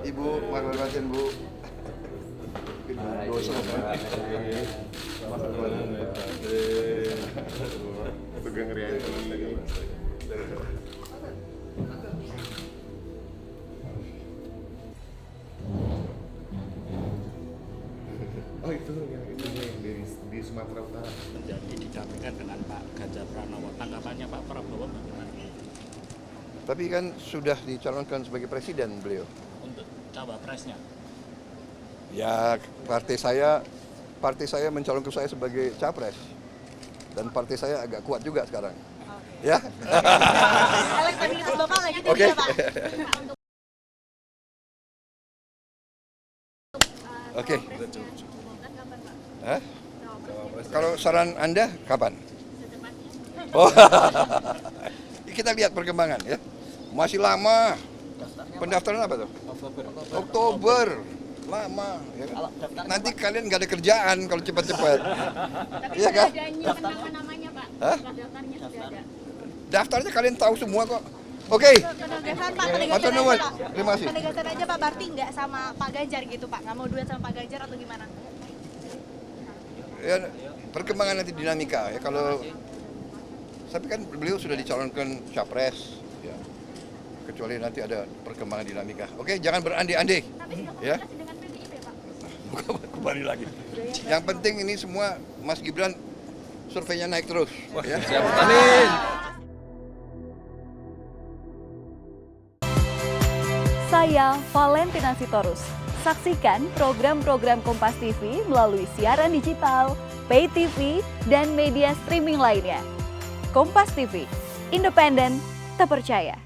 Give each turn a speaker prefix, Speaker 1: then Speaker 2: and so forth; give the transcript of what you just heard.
Speaker 1: Ibu, makasih batin Bu. Dosa
Speaker 2: Sugeng Riyadi. Oh itu yang di Sumatera Utara.
Speaker 3: Menjadi didampingkan dengan Pak Ganjar Pranowo. Tanggapannya Pak Prabowo bagaimana?
Speaker 1: Tapi kan sudah dicalonkan sebagai presiden beliau.
Speaker 3: Untuk cawapresnya?
Speaker 1: Ya partai saya mencalonkan saya sebagai capres. Dan partai saya agak kuat juga sekarang. Ya.
Speaker 4: Elektabilitas Bapak lagi tinggi
Speaker 1: Oke.
Speaker 4: ya Pak?
Speaker 1: Oke. Hah? Kalau saran Anda kapan? Oh. Kita lihat perkembangan ya. Masih lama. Pendaftaran apa tuh? Oktober. Lama. Ya kan? Nanti kalian nggak ada kerjaan kalau cepat-cepat. Iya kan?
Speaker 4: Namanya Pak.
Speaker 1: Hah?
Speaker 4: Daftarnya sudah ada.
Speaker 1: Daftarnya kalian tahu semua kok. Oke.
Speaker 4: Penegasan Pak,
Speaker 1: Matur
Speaker 4: penegasan
Speaker 1: nuwun.
Speaker 4: aja Pak.
Speaker 1: Terima kasih.
Speaker 4: Penegasan aja Pak, Barti nggak sama Pak Ganjar gitu Pak? Nggak mau duet sama Pak Ganjar atau gimana?
Speaker 1: Ya, perkembangan nanti dinamika ya kalau tapi kan beliau sudah dicalonkan capres ya. Kecuali nanti ada perkembangan dinamika. Oke, jangan berandai-andai. Ya.
Speaker 4: Dengan PDIP Pak?
Speaker 1: Bukan kembali lagi. Yang penting ini semua Mas Gibran surveinya naik terus. Ya.
Speaker 2: Amin.
Speaker 5: Saya Valentina Sitorus. Saksikan program-program Kompas TV melalui siaran digital, pay TV, dan media streaming lainnya. Kompas TV, independen, terpercaya.